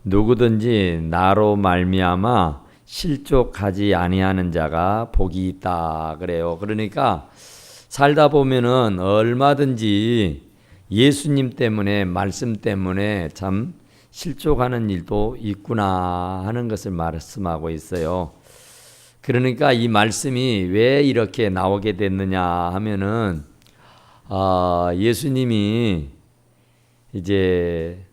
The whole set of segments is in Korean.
누구든지 나로 말미암아 실족하지 아니하는 자가 복이 있다 그래요. 그러니까 살다 보면은 얼마든지 예수님 때문에, 말씀 때문에 참 실족하는 일도 있구나 하는 것을 말씀하고 있어요. 그러니까 이 말씀이 왜 이렇게 나오게 됐느냐 하면은 예수님이 이제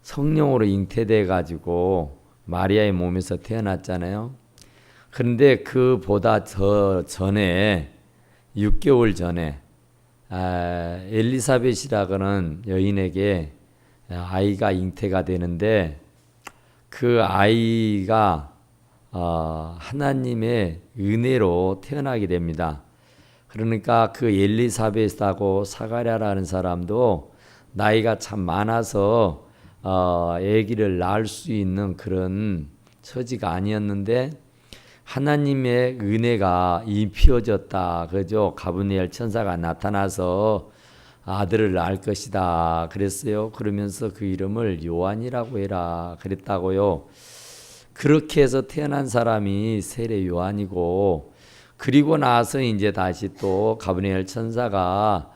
성령으로 잉태돼 가지고 마리아의 몸에서 태어났잖아요. 그런데 그보다 더 전에 6개월 전에 엘리사벳이라고는 여인에게 아이가 잉태가 되는데 그 아이가 하나님의 은혜로 태어나게 됩니다. 그러니까 그 엘리사벳하고 사가랴라는 사람도 나이가 참 많아서 아기를 낳을 수 있는 그런 처지가 아니었는데 하나님의 은혜가 입혀졌다. 그죠? 가브리엘 천사가 나타나서 아들을 낳을 것이다 그랬어요. 그러면서 그 이름을 요한이라고 해라 그랬다고요. 그렇게 해서 태어난 사람이 세례 요한이고, 그리고 나서 이제 다시 또 가브리엘 천사가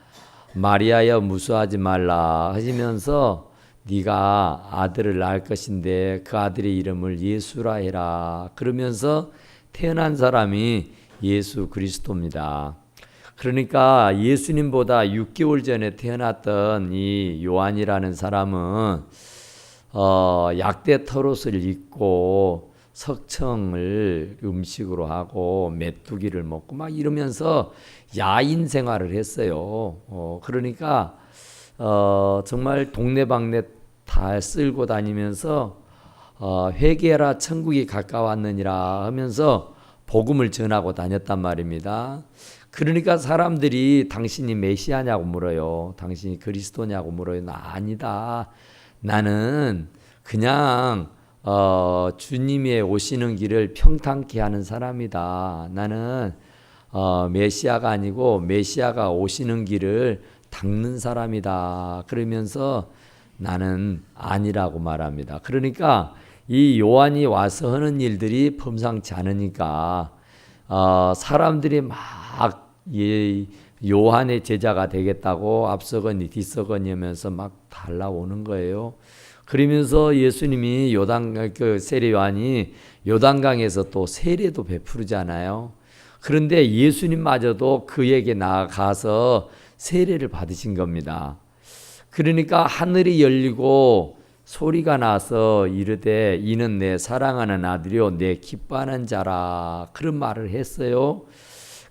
마리아여 무수하지 말라 하시면서 네가 아들을 낳을 것인데 그 아들의 이름을 예수라 해라 그러면서 태어난 사람이 예수 그리스도입니다. 그러니까 예수님보다 6개월 전에 태어났던 이 요한이라는 사람은 약대 털옷을 입고 석청을 음식으로 하고 메뚜기를 먹고 막 이러면서 야인 생활을 했어요. 그러니까 정말 동네방네 다 쓸고 다니면서 회개하라 천국이 가까웠느니라 하면서 복음을 전하고 다녔단 말입니다. 그러니까 사람들이 당신이 메시아냐고 물어요. 당신이 그리스도냐고 물어요. 나 아니다. 나는 그냥 주님의 오시는 길을 평탄케 하는 사람이다. 나는 메시아가 아니고 메시아가 오시는 길을 닦는 사람이다. 그러면서 나는 아니라고 말합니다. 그러니까 이 요한이 와서 하는 일들이 범상치 않으니까 사람들이 막 요한의 제자가 되겠다고 앞서거니 뒤서거니 하면서 막 달라오는 거예요. 그러면서 예수님이 세례 요한이 요단강에서 또 세례도 베푸르잖아요. 그런데 예수님마저도 그에게 나아가서 세례를 받으신 겁니다. 그러니까 하늘이 열리고 소리가 나서 이르되 이는 내 사랑하는 아들이요 내 기뻐하는 자라 그런 말을 했어요.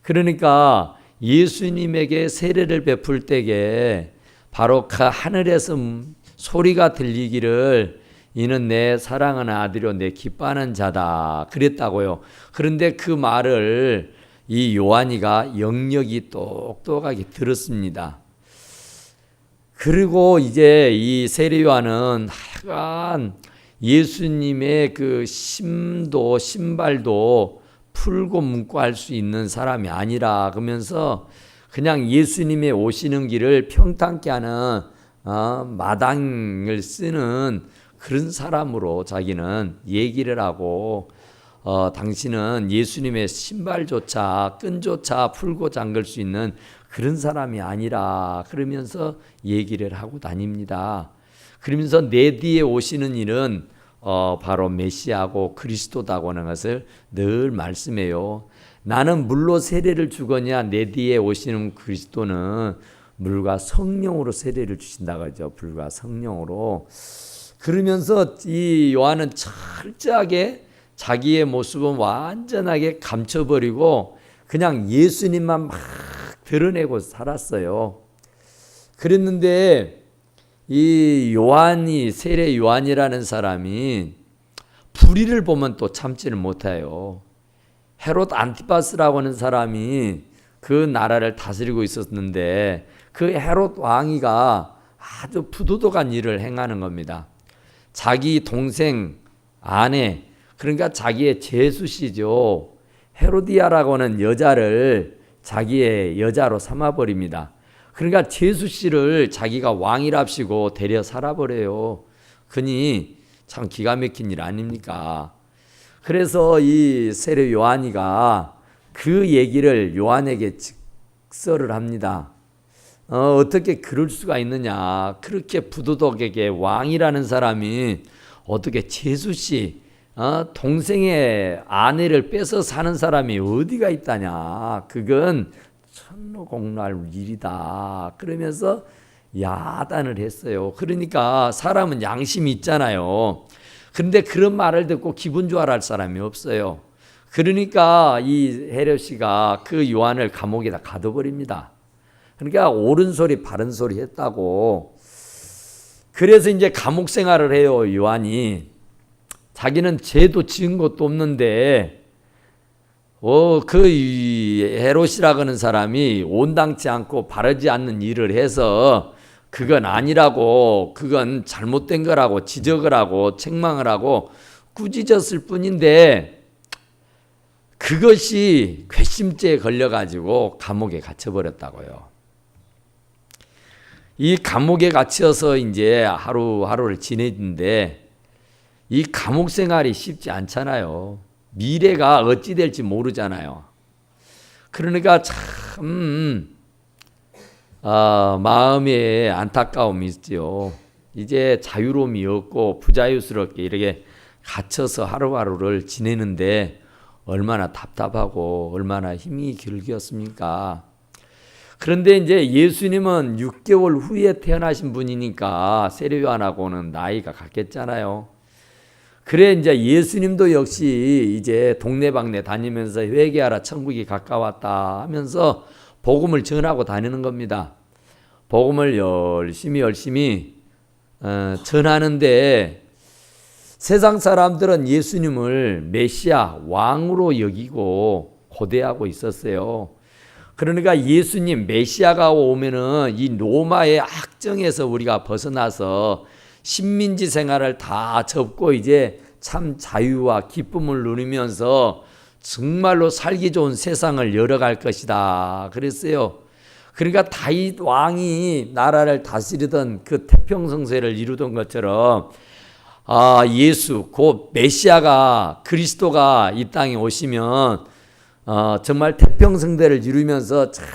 그러니까 예수님에게 세례를 베풀 때에 바로 그 하늘에서 소리가 들리기를 이는 내 사랑하는 아들이요 내 기뻐하는 자다 그랬다고요. 그런데 그 말을 이 요한이가 영역이 똑똑하게 들었습니다. 그리고 이제 이 세례 요한은 하여간 예수님의 그 신발도 풀고 묶고 할 수 있는 사람이 아니라 그러면서 그냥 예수님의 오시는 길을 평탄케 하는 마당을 쓰는 그런 사람으로 자기는 얘기를 하고 당신은 예수님의 신발조차 끈조차 풀고 잠글 수 있는 그런 사람이 아니라 그러면서 얘기를 하고 다닙니다. 그러면서 내 뒤에 오시는 이는 바로 메시아고 그리스도다고 하는 것을 늘 말씀해요. 나는 물로 세례를 주거냐 내 뒤에 오시는 그리스도는 물과 성령으로 세례를 주신다고 하죠. 불과 성령으로. 그러면서 이 요한은 철저하게 자기의 모습은 완전하게 감춰버리고 그냥 예수님만 막 드러내고 살았어요. 그랬는데 이 요한이 세례 요한이라는 사람이 불의를 보면 또 참지를 못해요. 헤롯 안티파스라고 하는 사람이 그 나라를 다스리고 있었는데 그 헤롯 왕이가 아주 부도덕한 일을 행하는 겁니다. 자기 동생 아내 그러니까 자기의 제수씨죠. 헤로디아라고 하는 여자를 자기의 여자로 삼아버립니다. 그러니까 제수씨를 자기가 왕이랍시고 데려 살아버려요. 그니 참 기가 막힌 일 아닙니까? 그래서 이 세례 요한이가 그 얘기를 요한에게 직설을 합니다. 어떻게 그럴 수가 있느냐. 그렇게 부도덕에게 왕이라는 사람이 어떻게 제수씨 동생의 아내를 뺏어 사는 사람이 어디가 있다냐. 그건 천노공날 일이다. 그러면서 야단을 했어요. 그러니까 사람은 양심이 있잖아요. 그런데 그런 말을 듣고 기분 좋아할 사람이 없어요. 그러니까 이 헤롯이가 그 요한을 감옥에다 가둬버립니다. 그러니까 옳은 소리 바른 소리 했다고. 그래서 이제 감옥 생활을 해요. 요한이. 자기는 죄도 지은 것도 없는데 그 헤롯이라고 하는 사람이 온당치 않고 바르지 않는 일을 해서 그건 아니라고, 그건 잘못된 거라고 지적을 하고 책망을 하고 꾸짖었을 뿐인데 그것이 괘씸죄에 걸려가지고 감옥에 갇혀버렸다고요. 이 감옥에 갇혀서 이제 하루하루를 지내는데 이 감옥 생활이 쉽지 않잖아요. 미래가 어찌 될지 모르잖아요. 그러니까 참 마음에 안타까움이 있죠. 이제 자유로움이 없고 부자유스럽게 이렇게 갇혀서 하루하루를 지내는데 얼마나 답답하고 얼마나 힘이 길겠습니까? 그런데 이제 예수님은 6개월 후에 태어나신 분이니까 세례 요한하고는 나이가 같겠잖아요. 그래 이제 예수님도 역시 이제 동네방네 다니면서 회개하라 천국이 가까웠다 하면서 복음을 전하고 다니는 겁니다. 복음을 열심히 전하는데 세상 사람들은 예수님을 메시아 왕으로 여기고 고대하고 있었어요. 그러니까 예수님 메시아가 오면은 이 로마의 악정에서 우리가 벗어나서 식민지 생활을 다 접고 이제 참 자유와 기쁨을 누리면서 정말로 살기 좋은 세상을 열어갈 것이다 그랬어요. 그러니까 다윗 왕이 나라를 다스리던 그 태평성세를 이루던 것처럼 예수 곧 메시아가 그리스도가 이 땅에 오시면 정말 태평성대를 이루면서 참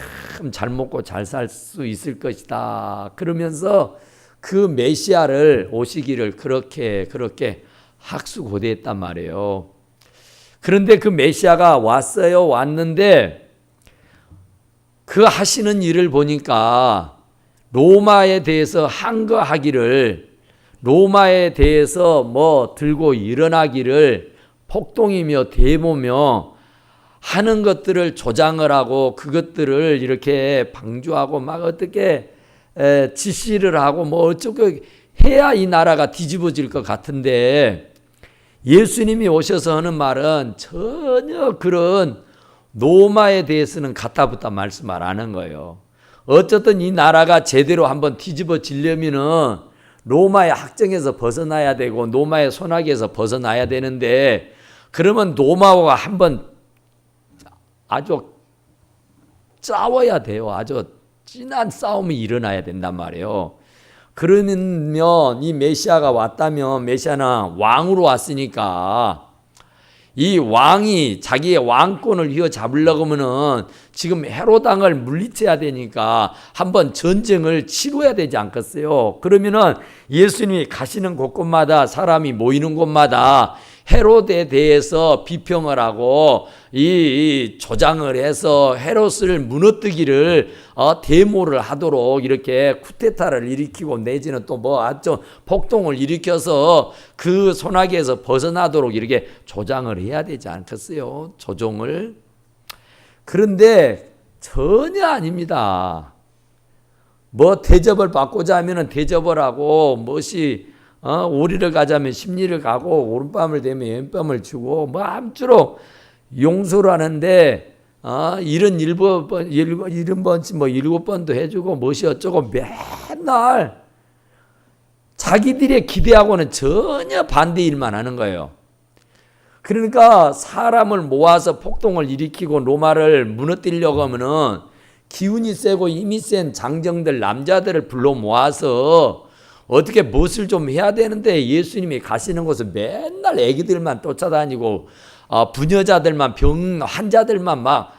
잘 먹고 잘 살 수 있을 것이다. 그러면서 그 메시아를 오시기를 그렇게 학수고대했단 말이에요. 그런데 그 메시아가 왔어요. 왔는데 그 하시는 일을 보니까 로마에 대해서 항거하기를, 로마에 대해서 뭐 들고 일어나기를 폭동이며 데모며 하는 것들을 조장을 하고 그것들을 이렇게 방조하고 막 어떻게 지시를 하고 뭐 어쩌고 해야 이 나라가 뒤집어질 것 같은데 예수님이 오셔서 하는 말은 전혀 그런 로마에 대해서는 갖다붙다 말씀을 안 하는 거예요. 어쨌든 이 나라가 제대로 한번 뒤집어지려면은 로마의 학정에서 벗어나야 되고 로마의 손아귀에서 벗어나야 되는데 그러면 로마와 한번 아주 싸워야 돼요. 아주 진한 싸움이 일어나야 된단 말이에요. 그러면 이 메시아가 왔다면 메시아는 왕으로 왔으니까 이 왕이 자기의 왕권을 휘어잡으려고 하면은 지금 헤롯 왕을 물리쳐야 되니까 한번 전쟁을 치러야 되지 않겠어요? 그러면은 예수님이 가시는 곳곳마다 사람이 모이는 곳마다 헤롯에 대해서 비평을 하고 이 조장을 해서 헤롯을 무너뜨기를 데모를 하도록 이렇게 쿠데타를 일으키고 내지는 또 뭐 아주 폭동을 일으켜서 그 손아귀에서 벗어나도록 이렇게 조장을 해야 되지 않겠어요? 조종을. 그런데 전혀 아닙니다. 뭐 대접을 받고자 하면은 대접을 하고 무엇이 오리를 가자면 십리를 가고 오른밤을 되면 왼밤을 주고 뭐 아무쪼록 용서를 하는데 77번씩 뭐 7번도 해주고 무엇이 어쩌고 맨날 자기들의 기대하고는 전혀 반대 일만 하는 거예요. 그러니까 사람을 모아서 폭동을 일으키고 로마를 무너뜨리려고 하면은 기운이 세고 힘이 센 장정들 남자들을 불러 모아서 어떻게 무엇을 좀 해야 되는데 예수님이 가시는 곳은 맨날 애기들만 쫓아다니고 부녀자들만 환자들만 막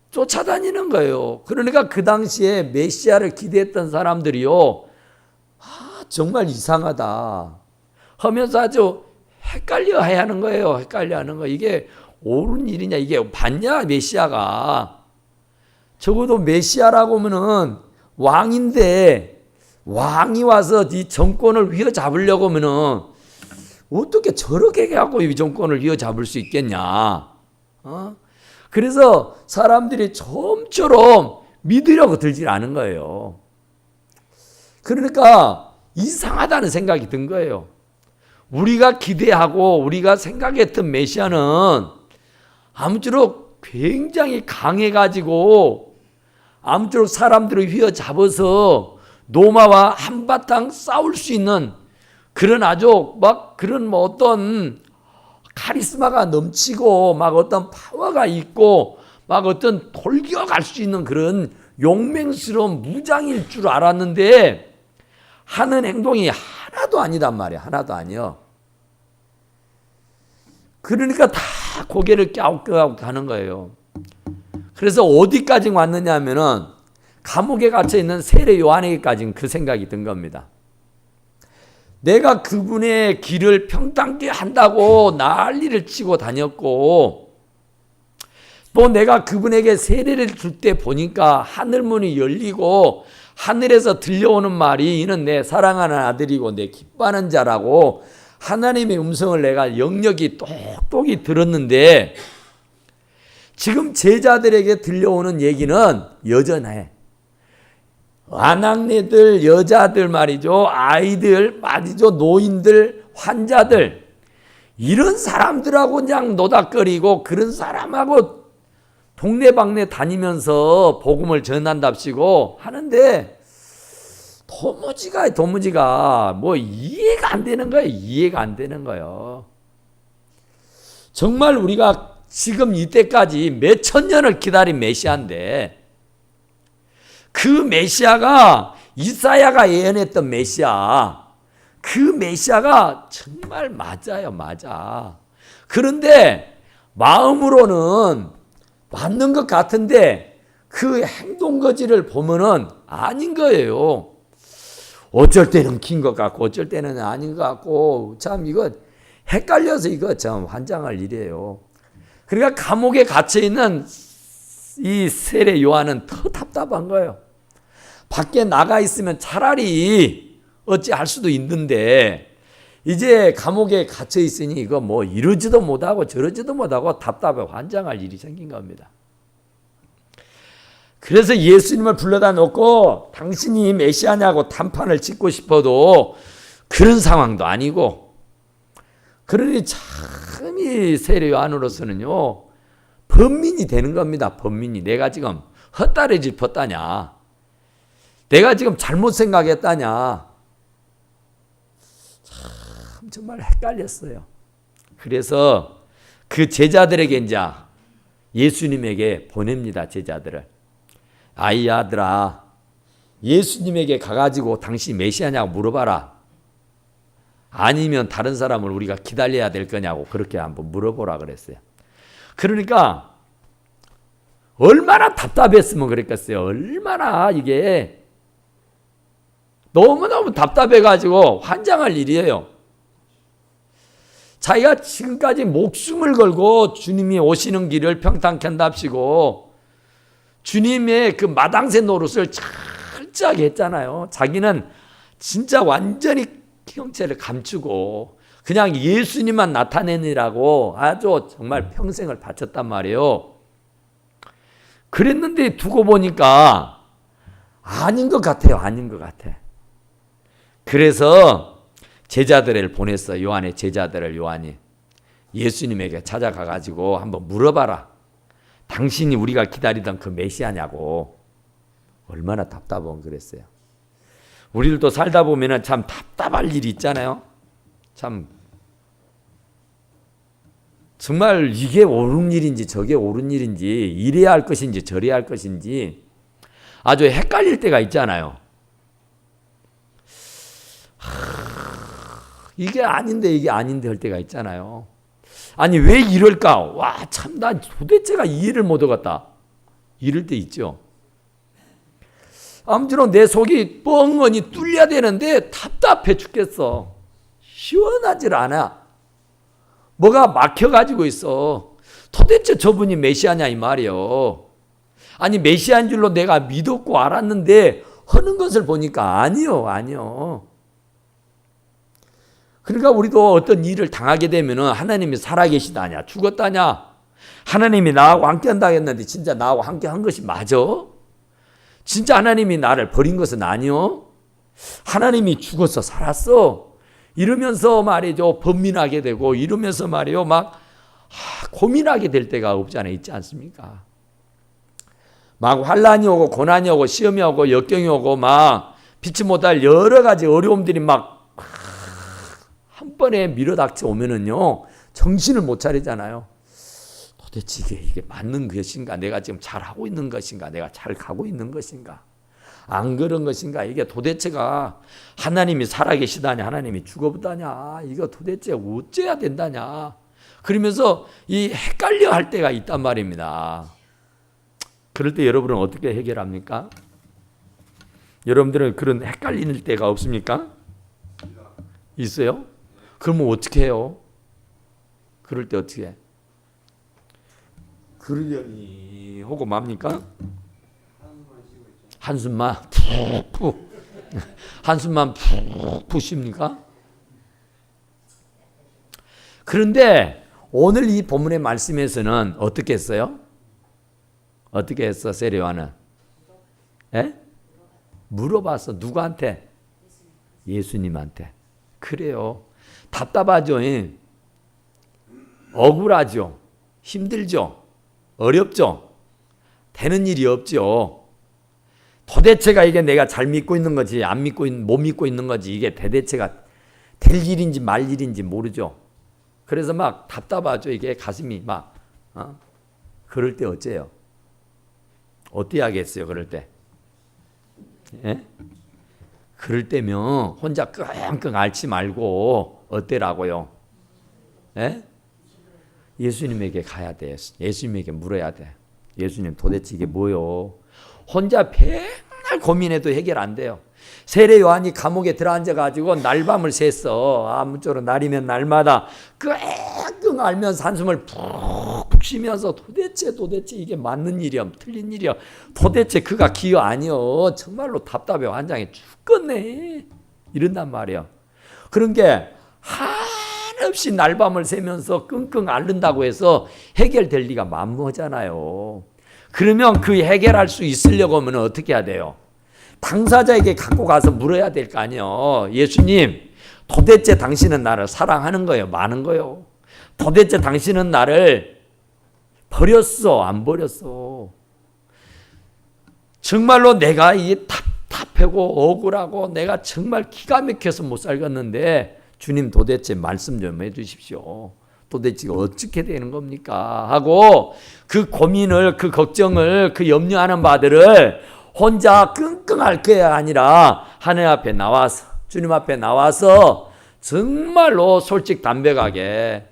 쫓아다니는 거예요. 그러니까 그 당시에 메시아를 기대했던 사람들이요, 정말 이상하다 하면서 아주 헷갈려 하는 거예요. 헷갈려 하는 거. 이게 옳은 일이냐, 이게 봤냐 메시아가. 적어도 메시아라고 하면은 왕인데 왕이 와서 이 정권을 휘어잡으려고 하면은 어떻게 저렇게 해갖고 이 정권을 휘어잡을 수 있겠냐. 그래서 사람들이 좀처럼 믿으려고 들질 않은 거예요. 그러니까 이상하다는 생각이 든 거예요. 우리가 기대하고 우리가 생각했던 메시아는 아무쪼록 굉장히 강해가지고 아무쪼록 사람들을 휘어잡아서 로마와 한바탕 싸울 수 있는 그런 아주 막 그런 뭐 어떤 카리스마가 넘치고 막 어떤 파워가 있고 막 어떤 돌격할 수 있는 그런 용맹스러운 무장일 줄 알았는데 하는 행동이 하나도 아니단 말이야. 하나도 아니요. 그러니까 다 고개를 갸웃갸웃 하는 거예요. 그래서 어디까지 왔느냐 하면은 감옥에 갇혀 있는 세례 요한에게까지는 그 생각이 든 겁니다. 내가 그분의 길을 평탄케 한다고 난리를 치고 다녔고 또 내가 그분에게 세례를 줄 때 보니까 하늘문이 열리고 하늘에서 들려오는 말이 이는 내 사랑하는 아들이고 내 기뻐하는 자라고 하나님의 음성을 내가 역력이 똑똑히 들었는데 지금 제자들에게 들려오는 얘기는 여전해. 아낙네들, 여자들 말이죠. 아이들 말이죠. 노인들, 환자들 이런 사람들하고 그냥 노닥거리고 그런 사람하고 동네방네 다니면서 복음을 전한답시고 하는데 도무지가 뭐 이해가 안 되는 거예요. 이해가 안 되는 거예요. 정말 우리가 지금 이때까지 몇천 년을 기다린 메시아인데 그 메시아가 이사야가 예언했던 메시아, 그 메시아가 정말 맞아요. 맞아. 그런데 마음으로는 맞는 것 같은데 그 행동거지를 보면은 아닌 거예요. 어쩔 때는 긴 것 같고 어쩔 때는 아닌 것 같고 참 이거 헷갈려서 이거 참 환장할 일이에요. 그러니까 감옥에 갇혀있는 이 세례 요한은 더 답답한 거예요. 밖에 나가 있으면 차라리 어찌할 수도 있는데 이제 감옥에 갇혀 있으니 이거 뭐 이러지도 못하고 저러지도 못하고 답답해 환장할 일이 생긴 겁니다. 그래서 예수님을 불러다 놓고 당신이 메시아냐고 단판을 짓고 싶어도 그런 상황도 아니고 그러니 참 이 세례 요한으로서는요 범민이 되는 겁니다. 범민이. 내가 지금 헛다리 짚었다냐, 내가 지금 잘못 생각했다냐, 참 정말 헷갈렸어요. 그래서 그 제자들에게 이제 예수님에게 보냅니다. 제자들을. 아이 아들아, 예수님에게 가가지고 당신이 메시아냐고 물어봐라. 아니면 다른 사람을 우리가 기다려야 될 거냐고 그렇게 한번 물어보라 그랬어요. 그러니까 얼마나 답답했으면 그랬겠어요. 얼마나 이게 너무너무 답답해가지고 환장할 일이에요. 자기가 지금까지 목숨을 걸고 주님이 오시는 길을 평탄케 한답시고 주님의 그 마당새 노릇을 철저하게 했잖아요. 자기는 진짜 완전히 형체를 감추고 그냥 예수님만 나타내느라고 아주 정말 평생을 바쳤단 말이에요. 그랬는데 두고 보니까 아닌 것 같아요. 아닌 것 같아. 그래서 제자들을 보냈어요. 요한의 제자들을 요한이 예수님에게 찾아가가지고 한번 물어봐라. 당신이 우리가 기다리던 그 메시아냐고. 얼마나 답답하면 그랬어요. 우리들도 살다 보면 참 답답할 일이 있잖아요. 참 정말 이게 옳은 일인지 저게 옳은 일인지 이래야 할 것인지 저래야 할 것인지 아주 헷갈릴 때가 있잖아요. 이게 아닌데 할 때가 있잖아요. 아니 왜 이럴까? 와, 참 난 도대체가 이해를 못 하겠다. 이럴 때 있죠. 아무쪼록 내 속이 뻥언이 뚫려야 되는데 답답해 죽겠어. 시원하질 않아. 뭐가 막혀가지고 있어. 도대체 저분이 메시아냐 이 말이요. 아니 메시아인 줄로 내가 믿었고 알았는데 하는 것을 보니까 아니요. 그러니까 우리도 어떤 일을 당하게 되면은 하나님이 살아계시다냐 죽었다냐, 하나님이 나하고 함께 한다 했는데 진짜 나하고 함께 한 것이 맞아? 진짜 하나님이 나를 버린 것은 아니요? 하나님이 죽어서 살았어? 이러면서 말이죠 번민하게 되고 이러면서 말이요 막 고민하게 될 때가 없지 않아 있지 않습니까? 막 환란이 오고 고난이 오고 시험이 오고 역경이 오고 막 피치 못할 여러 가지 어려움들이 막 한 번에 밀어닥쳐 오면은요 정신을 못 차리잖아요. 도대체 이게 맞는 것인가? 내가 지금 잘하고 있는 것인가? 내가 잘 가고 있는 것인가? 안 그런 것인가? 이게 도대체가 하나님이 살아계시다냐 하나님이 죽어보다냐 이거 도대체 어째야 된다냐 그러면서 이 헷갈려 할 때가 있단 말입니다. 그럴 때 여러분은 어떻게 해결합니까? 여러분들은 그런 헷갈리는 때가 없습니까? 있어요? 그러면 어떻게 해요? 그럴 때 어떻게 해? 그러려니 하고 맙니까? 한숨만 푹 한숨만 푹 푸십니까? 그런데 오늘 이 본문의 말씀에서는 어떻게 했어요? 어떻게 했어 세례요한은? 예? 물어봤어. 누구한테? 예수님한테. 그래요. 답답하죠. 억울하죠. 힘들죠. 어렵죠. 되는 일이 없죠. 도대체가 이게 내가 잘 믿고 있는 거지 못 믿고 있는 거지 이게 대대체가 될 일인지 말 일인지 모르죠. 그래서 막 답답하죠. 이게 가슴이 막 그럴 때 어째요? 어떻게 하겠어요? 그럴 때? 예? 그럴 때면 혼자 끙끙 앓지 말고 어때라고요? 예? 예수님에게 가야 돼. 예수님에게 물어야 돼. 예수님 도대체 이게 뭐요? 혼자 맨날 고민해도 해결 안 돼요. 세례 요한이 감옥에 들어앉아가지고 날밤을 샜어. 아무쪼록 날이면 날마다 끙끙 앓면서 한숨을 푹푹 쉬면서 도대체 이게 맞는 일이야 틀린 일이야 도대체 그가 기여 아니여 정말로 답답해 환장해 죽겠네 이런단 말이야. 그런 게 한없이 날밤을 새면서 끙끙 앓는다고 해서 해결될 리가 만무하잖아요. 그러면 그 해결할 수 있으려고 하면 어떻게 해야 돼요? 당사자에게 갖고 가서 물어야 될 거 아니에요. 예수님 도대체 당신은 나를 사랑하는 거예요? 많은 거예요? 도대체 당신은 나를 버렸어? 안 버렸어? 정말로 내가 이 답답하고 억울하고 내가 정말 기가 막혀서 못 살겠는데 주님 도대체 말씀 좀 해주십시오. 도대체 어떻게 되는 겁니까? 하고 그 고민을 그 걱정을 그 염려하는 바들을 혼자 끙끙 할 게 아니라 하늘 앞에 나와서 주님 앞에 나와서 정말로 솔직담백하게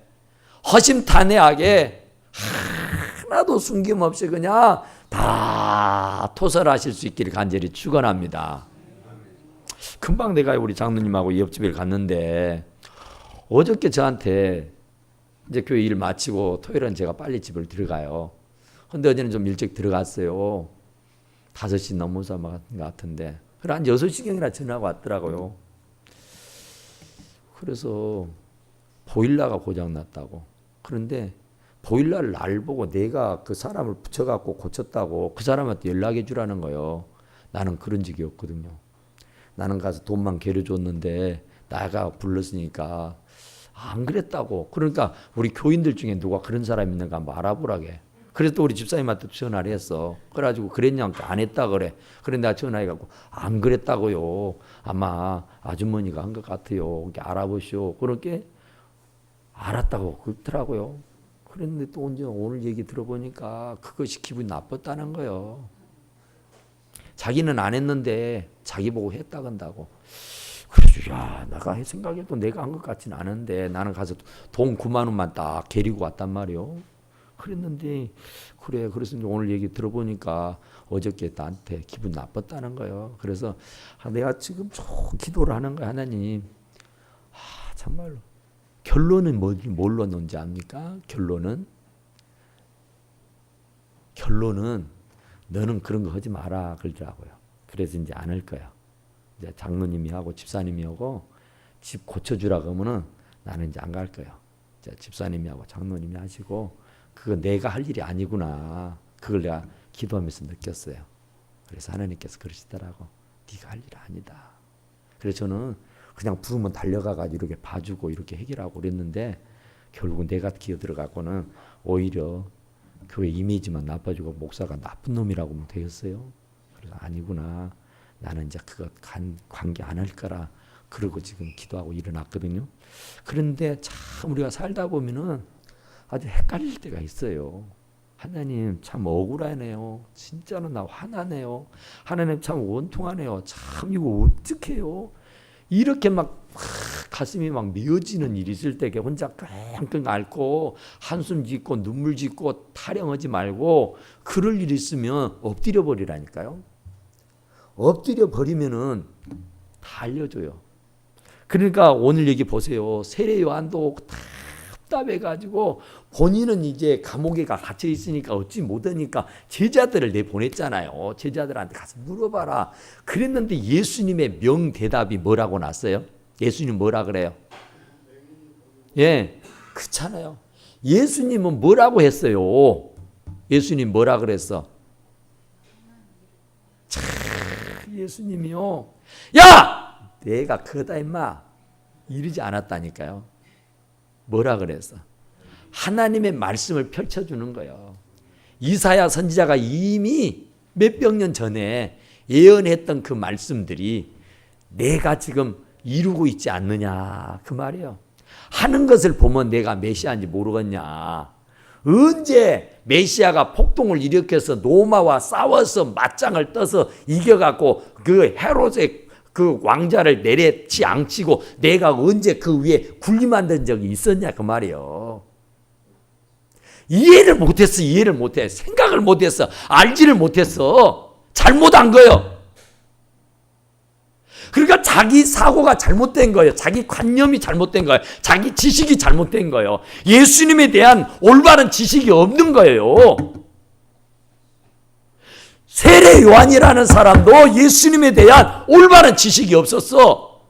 허심탄회하게 하나도 숨김없이 그냥 다 토설하실 수 있기를 간절히 축원합니다. 금방 내가 우리 장로님하고 옆집에 갔는데 어저께 저한테 이제 교회 일 마치고 토요일은 제가 빨리 집을 들어가요. 근데 어제는 좀 일찍 들어갔어요. 5시 넘어서 것 같은데 그래 한 6시경이나 전화가 왔더라고요. 그래서 보일러가 고장났다고. 그런데 보일러를 날 보고 내가 그 사람을 붙여갖고 고쳤다고 그 사람한테 연락해 주라는 거예요. 나는 그런 적이 없거든요. 나는 가서 돈만 겨뤄줬는데 나가 불렀으니까 안 그랬다고. 그러니까 우리 교인들 중에 누가 그런 사람 있는가 한번 알아보라게. 그래서 또 우리 집사님한테 전화를 했어. 그래가지고 그랬냐? 안 했다 그래. 그래 내가 전화해갖고 안 그랬다고요. 아마 아주머니가 한 것 같아요. 알아보시오. 그렇게 알았다고 그러더라고요. 그랬는데 또 오늘 얘기 들어보니까 그것이 기분이 나빴다는 거예요. 자기는 안 했는데 자기 보고 했다 건다고. 그래서 야, 내가 생각해도 내가 한 것 같지는 않은데 나는 가서 돈 9만 원만 딱 게리고 왔단 말이요. 그랬는데 그래, 그래서 오늘 얘기 들어보니까 어저께 나한테 기분 나빴다는 거예요. 그래서 내가 지금 기도를 하는 거야. 하나님, 정말로 결론은 뭘로 놓는지 압니까? 결론은 너는 그런 거 하지 마라 그러더라고요. 그래서 이제 안 할 거야. 이제 장로님이 하고 집사님이 하고 집 고쳐주라 그러면은 나는 이제 안 갈 거예요. 이제 집사님이 하고 장로님이 하시고 그거 내가 할 일이 아니구나. 그걸 내가 기도하면서 느꼈어요. 그래서 하나님께서 그러시더라고. 네가 할 일 아니다. 그래서 저는 그냥 부르면 달려가가지고 이렇게 봐주고 이렇게 해결하고 그랬는데 결국은 내가 기어 들어가고는 오히려 교회 이미지만 나빠지고 목사가 나쁜 놈이라고 되었어요. 그래서 아니구나. 나는 이제 그거 관계 안 할 거라. 그러고 지금 기도하고 일어났거든요. 그런데 참 우리가 살다 보면은 아주 헷갈릴 때가 있어요. 하나님 참 억울하네요. 진짜로 나 화나네요. 하나님 참 원통하네요. 참 이거 어떡해요. 이렇게 막 가슴이 막 미어지는 일이 있을 때 혼자 끙끙 앓고 한숨 짓고 눈물 짓고 타령하지 말고 그럴 일이 있으면 엎드려 버리라니까요. 엎드려 버리면은 다 알려줘요. 그러니까 오늘 얘기 보세요. 세례 요한도 답답해가지고 본인은 이제 감옥에 갇혀 있으니까 어찌 못하니까 제자들을 내보냈잖아요. 제자들한테 가서 물어봐라. 그랬는데 예수님의 명대답이 뭐라고 났어요? 예수님 뭐라 그래요? 예, 그렇잖아요. 예수님은 뭐라고 했어요? 예수님 뭐라 그랬어? 참, 예수님이요. 야! 내가 그거다 임마. 이러지 않았다니까요. 뭐라 그랬어? 하나님의 말씀을 펼쳐주는 거예요. 이사야 선지자가 이미 몇백 년 전에 예언했던 그 말씀들이 내가 지금 이루고 있지 않느냐 그 말이에요. 하는 것을 보면 내가 메시아인지 모르겠냐. 언제 메시아가 폭동을 일으켜서 로마와 싸워서 맞짱을 떠서 이겨갖고 그 헤롯의 그 왕자를 내려치 앙치고 내가 언제 그 위에 군림한 적이 있었냐 그 말이에요. 이해를 못했어. 이해를 못해. 생각을 못했어. 알지를 못했어. 잘못한 거예요. 그러니까 자기 사고가 잘못된 거예요. 자기 관념이 잘못된 거예요. 자기 지식이 잘못된 거예요. 예수님에 대한 올바른 지식이 없는 거예요. 세례 요한이라는 사람도 예수님에 대한 올바른 지식이 없었어.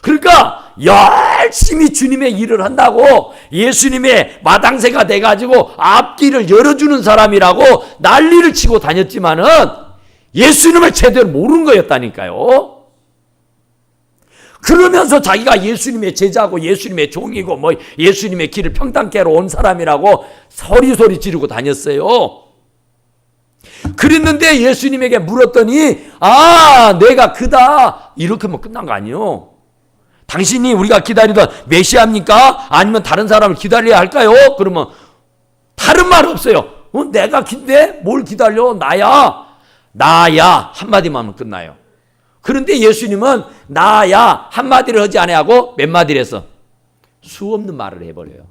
그러니까 열심히 주님의 일을 한다고 예수님의 마당새가 돼가지고 앞길을 열어주는 사람이라고 난리를 치고 다녔지만은 예수님을 제대로 모르는 거였다니까요. 그러면서 자기가 예수님의 제자고 예수님의 종이고 뭐 예수님의 길을 평탄케 하러 온 사람이라고 소리 지르고 다녔어요. 그랬는데 예수님에게 물었더니 내가 그다 이렇게 하면 끝난 거 아니에요. 당신이 우리가 기다리던 메시아입니까? 아니면 다른 사람을 기다려야 할까요? 그러면 다른 말 없어요. 내가 긴데 뭘 기다려? 나야 한마디만 하면 끝나요. 그런데 예수님은 나야 한마디를 하지 않아하고 몇 마디를 해서 수없는 말을 해버려요.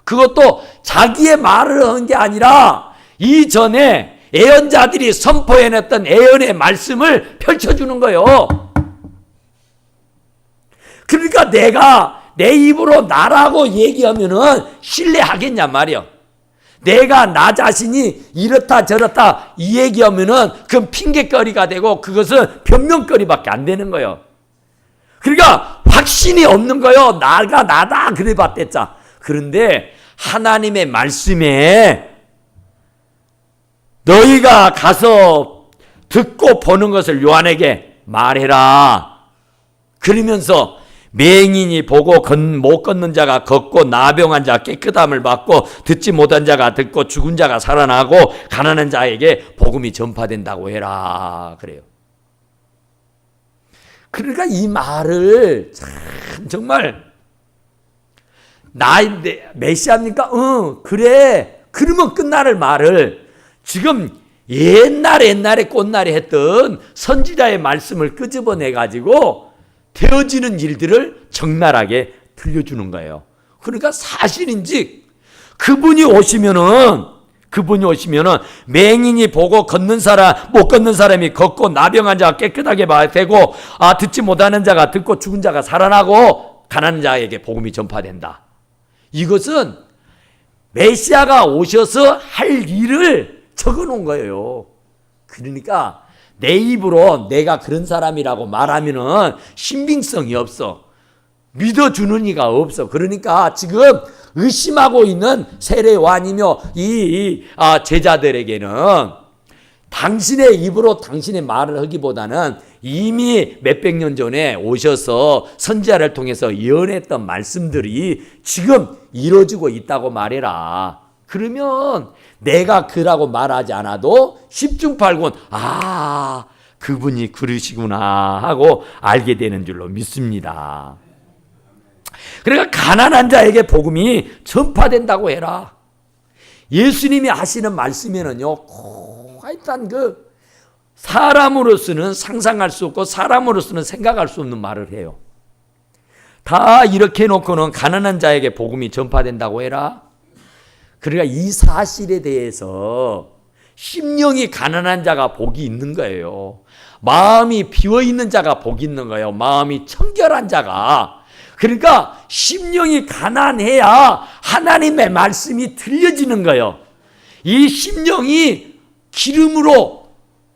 그것도 자기의 말을 한 게 아니라 이전에 예언자들이 선포해냈던 예언의 말씀을 펼쳐주는 거예요. 그러니까 내가 내 입으로 나라고 얘기하면은 신뢰하겠냐 말이야. 내가 나 자신이 이렇다 저렇다 이 얘기하면은 그건 핑계거리가 되고 그것은 변명거리밖에 안 되는 거예요. 그러니까 확신이 없는 거예요. 나가 나다 그래 봤댔자. 그런데 하나님의 말씀에 너희가 가서 듣고 보는 것을 요한에게 말해라. 그러면서 맹인이 보고 못 걷는 자가 걷고 나병한 자 깨끗함을 받고 듣지 못한 자가 듣고 죽은 자가 살아나고 가난한 자에게 복음이 전파된다고 해라. 그래요. 그러니까 이 말을 참 정말 메시아입니까? 그래. 그러면 끝나는 말을 지금 옛날에 꽃날에 했던 선지자의 말씀을 끄집어내 가지고 되어지는 일들을 적나라하게 들려주는 거예요. 그러니까 사실인지 그분이 오시면은 맹인이 보고 걷는 사람, 못 걷는 사람이 걷고, 나병한 자가 깨끗하게 되고, 듣지 못하는 자가 듣고, 죽은 자가 살아나고, 가난한 자에게 복음이 전파된다. 이것은 메시아가 오셔서 할 일을 적어 놓은 거예요. 그러니까 내 입으로 내가 그런 사람이라고 말하면은 신빙성이 없어. 믿어주는 이가 없어. 그러니까 지금 의심하고 있는 세례요한이며 이 제자들에게는 당신의 입으로 당신의 말을 하기보다는 이미 몇백 년 전에 오셔서 선지자를 통해서 예언했던 말씀들이 지금 이루어지고 있다고 말해라. 그러면 내가 그라고 말하지 않아도 십중팔군 그분이 그러시구나 하고 알게 되는 줄로 믿습니다. 그러니까 가난한 자에게 복음이 전파된다고 해라. 예수님이 하시는 말씀에는요, 일단 사람으로서는 상상할 수 없고 사람으로서는 생각할 수 없는 말을 해요. 다 이렇게 해놓고는 가난한 자에게 복음이 전파된다고 해라. 그러니까 이 사실에 대해서 심령이 가난한 자가 복이 있는 거예요. 마음이 비어있는 자가 복이 있는 거예요. 마음이 청결한 자가. 그러니까 심령이 가난해야 하나님의 말씀이 들려지는 거예요. 이 심령이 기름으로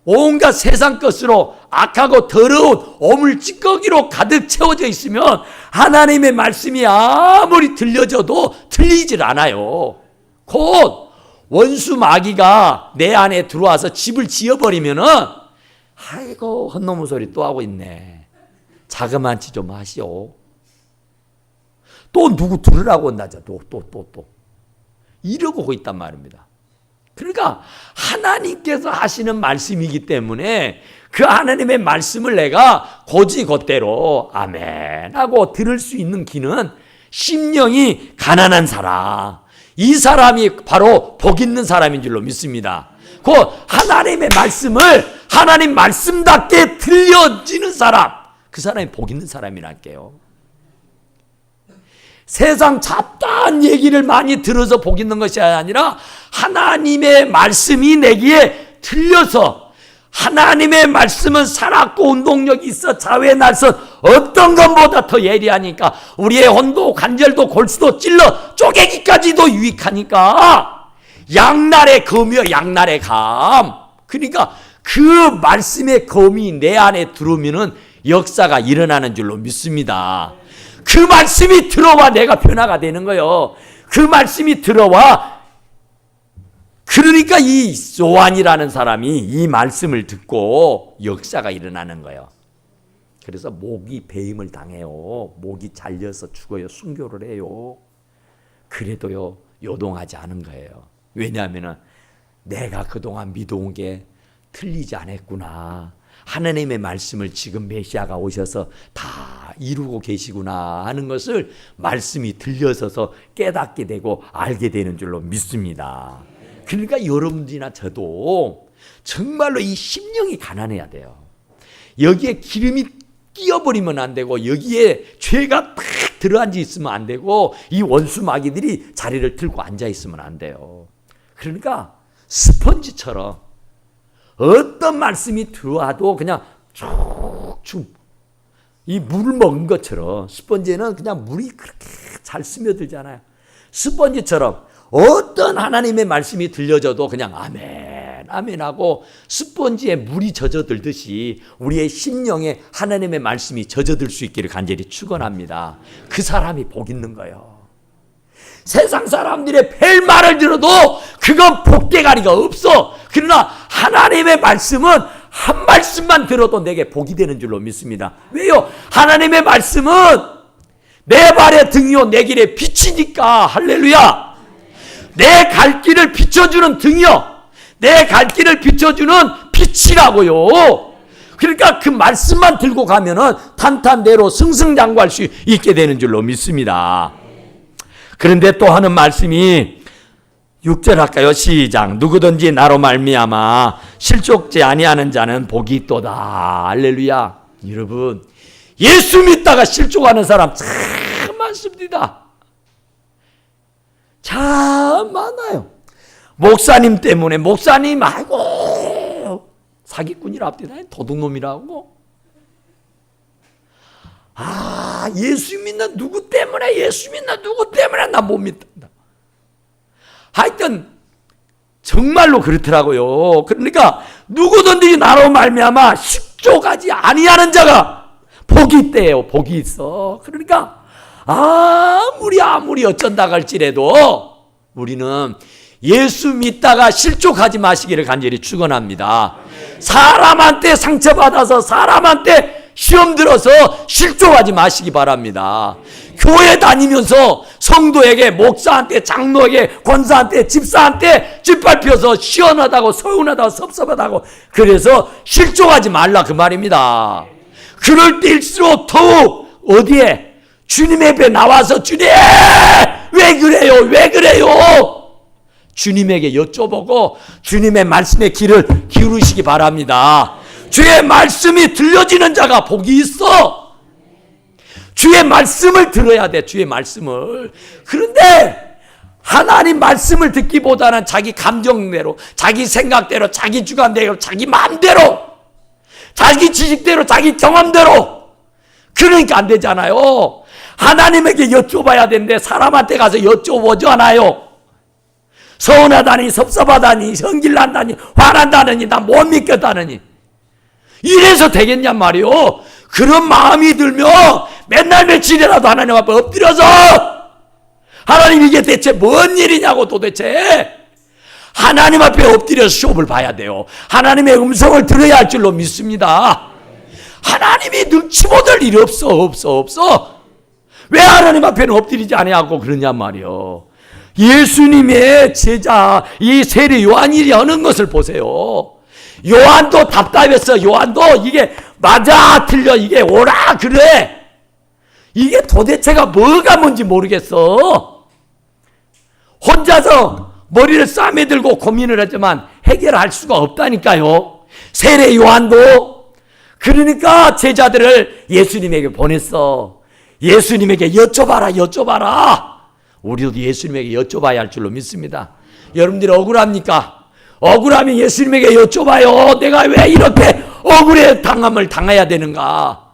온갖 세상 것으로 악하고 더러운 오물 찌꺼기로 가득 채워져 있으면 하나님의 말씀이 아무리 들려져도 들리질 않아요. 곧 원수 마귀가 내 안에 들어와서 집을 지어버리면은 아이고 헛놈의 소리 또 하고 있네. 자그만치 좀 하시오. 또 누구 들으라고 한다죠. 또 이러고 있단 말입니다. 그러니까 하나님께서 하시는 말씀이기 때문에 그 하나님의 말씀을 내가 곧이곧대로 아멘 하고 들을 수 있는 귀는 심령이 가난한 사람, 이 사람이 바로 복 있는 사람인 줄로 믿습니다. 그 하나님의 말씀을 하나님 말씀답게 들려지는 사람, 그 사람이 복 있는 사람이랄게요. 세상 잡다한 얘기를 많이 들어서 복 있는 것이 아니라 하나님의 말씀이 내기에 들려서, 하나님의 말씀은 살았고 운동력이 있어 자외 날선 어떤 것보다 더 예리하니까 우리의 혼도 관절도 골수도 찔러 쪼개기까지도 유익하니까 양날의 검이요 양날의 감. 그러니까 그 말씀의 검이 내 안에 들어오면은 역사가 일어나는 줄로 믿습니다. 그 말씀이 들어와 내가 변화가 되는 거예요. 그 말씀이 들어와. 그러니까 이 요한이라는 사람이 이 말씀을 듣고 역사가 일어나는 거예요. 그래서 목이 배임을 당해요. 목이 잘려서 죽어요. 순교를 해요. 그래도요 요동하지 않은 거예요. 왜냐하면 내가 그동안 믿어온 게 틀리지 않았구나. 하나님의 말씀을 지금 메시아가 오셔서 다 이루고 계시구나 하는 것을 말씀이 들려서서 깨닫게 되고 알게 되는 줄로 믿습니다. 그러니까 여러분들이나 저도 정말로 이 심령이 가난해야 돼요. 여기에 기름이 끼어버리면 안 되고 여기에 죄가 팍 들어앉아 있으면 안 되고 이 원수 마귀들이 자리를 들고 앉아 있으면 안 돼요. 그러니까 스펀지처럼 어떤 말씀이 들어와도 그냥 쭉쭉 이 물을 먹은 것처럼, 스펀지에는 그냥 물이 그렇게 잘 스며들잖아요. 스펀지처럼 어떤 하나님의 말씀이 들려져도 그냥 아멘 아멘 하고 스펀지에 물이 젖어들듯이 우리의 심령에 하나님의 말씀이 젖어들 수 있기를 간절히 축원합니다. 그 사람이 복 있는 거예요. 세상 사람들의 별 말을 들어도 그건 복대가리가 없어. 그러나 하나님의 말씀은 한 말씀만 들어도 내게 복이 되는 줄로 믿습니다. 왜요? 하나님의 말씀은 내 발의 등이요 내 길의 빛이니까. 할렐루야. 내 갈 길을 비춰주는 등이요 내 갈 길을 비춰주는 빛이라고요. 그러니까 그 말씀만 들고 가면은 탄탄대로 승승장구할 수 있게 되는 줄로 믿습니다. 그런데 또 하는 말씀이 6절 할까요? 시작. 누구든지 나로 말미암아 실족지 아니하는 자는 복이 있도다. 할렐루야. 여러분, 예수 믿다가 실족하는 사람 참 많습니다. 참 많아요. 목사님 때문에 목사님 아이고 사기꾼이랍니다. 도둑놈이라고. 예수 믿는 누구 때문에 나 못 믿는다. 하여튼 정말로 그렇더라고요. 그러니까 누구든지 나로 말미암아 실족하지 아니하는 자가 복이 있대요. 복이 있어. 그러니까 아무리 어쩐다 할지라도 우리는 예수 믿다가 실족하지 마시기를 간절히 축원합니다. 사람한테 상처받아서 사람한테 시험 들어서 실족하지 마시기 바랍니다. 교회 다니면서 성도에게 목사한테 장로에게 권사한테 집사한테 짓밟혀서 시원하다고 서운하다고 섭섭하다고 그래서 실족하지 말라 그 말입니다. 그럴 때일수록 더욱 어디에 주님 앞에 나와서 주님 왜 그래요? 주님에게 여쭤보고 주님의 말씀에 귀를 기울이시기 바랍니다. 주의 말씀이 들려지는 자가 복이 있어. 주의 말씀을 들어야 돼. 주의 말씀을. 그런데 하나님 말씀을 듣기보다는 자기 감정대로 자기 생각대로 자기 주관대로 자기 마음대로 자기 지식대로 자기 경험대로 그러니까 안 되잖아요. 하나님에게 여쭤봐야 되는데 사람한테 가서 여쭤보잖아요. 서운하다니 섭섭하다니 성질난다니 화난다느니 나 못 믿겠다느니 이래서 되겠냔 말이요. 그런 마음이 들면 맨날 며칠이라도 하나님 앞에 엎드려서 하나님 이게 대체 뭔 일이냐고 도대체 하나님 앞에 엎드려서 시험을 봐야 돼요. 하나님의 음성을 들어야 할 줄로 믿습니다. 하나님이 능치 못할 일이 없어. 왜 하나님 앞에는 엎드리지 아니하고 그러냔 말이요. 예수님의 제자 이 세례 요한이 하는 것을 보세요. 요한도 답답했어. 요한도 이게 맞아 틀려 이게 오라 그래 이게 도대체가 뭐가 뭔지 모르겠어. 혼자서 머리를 싸매들고 고민을 하지만 해결할 수가 없다니까요. 세례 요한도 그러니까 제자들을 예수님에게 보냈어. 예수님에게 여쭤봐라. 우리도 예수님에게 여쭤봐야 할 줄로 믿습니다. 여러분들이 억울합니까? 억울하면 예수님에게 여쭤봐요. 내가 왜 이렇게 억울해 당함을 당해야 되는가?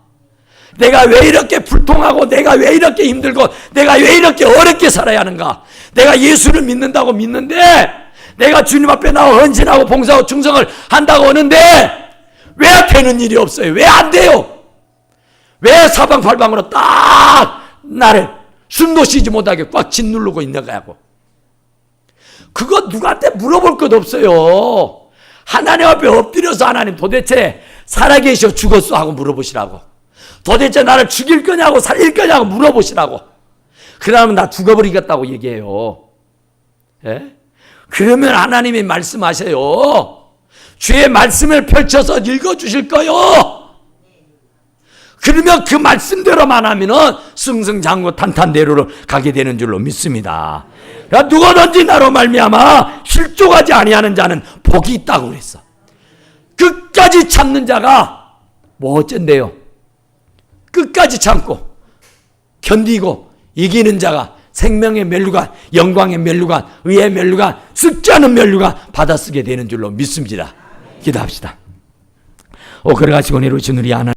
내가 왜 이렇게 불통하고 내가 왜 이렇게 힘들고 내가 왜 이렇게 어렵게 살아야 하는가? 내가 예수를 믿는다고 믿는데 내가 주님 앞에 나와 헌신하고 봉사하고 충성을 한다고 하는데 왜 되는 일이 없어요? 왜 안 돼요? 왜 사방팔방으로 딱 나를 숨도 쉬지 못하게 꽉 짓누르고 있는 거야고. 그거 누구한테 물어볼 것 없어요. 하나님 앞에 엎드려서 하나님 도대체 살아계셔 죽었어 하고 물어보시라고. 도대체 나를 죽일 거냐고 살릴 거냐고 물어보시라고. 그러면 나 죽어버리겠다고 얘기해요. 예? 그러면 하나님이 말씀하셔요. 주의 말씀을 펼쳐서 읽어주실 거요. 그러면 그 말씀대로만 하면은 승승장구 탄탄대로로 가게 되는 줄로 믿습니다. 그러니까 누구든지 나로 말미암아 실족하지 아니하는 자는 복이 있다고 그랬어. 끝까지 참는 자가 뭐 어쩐대요? 끝까지 참고 견디고 이기는 자가 생명의 멸류관, 영광의 멸류관, 의의 멸류관, 썩지 않은 멸류관 받아쓰게 되는 줄로 믿습니다. 기도합시다. 그래가지고 내려오신 우리 하나님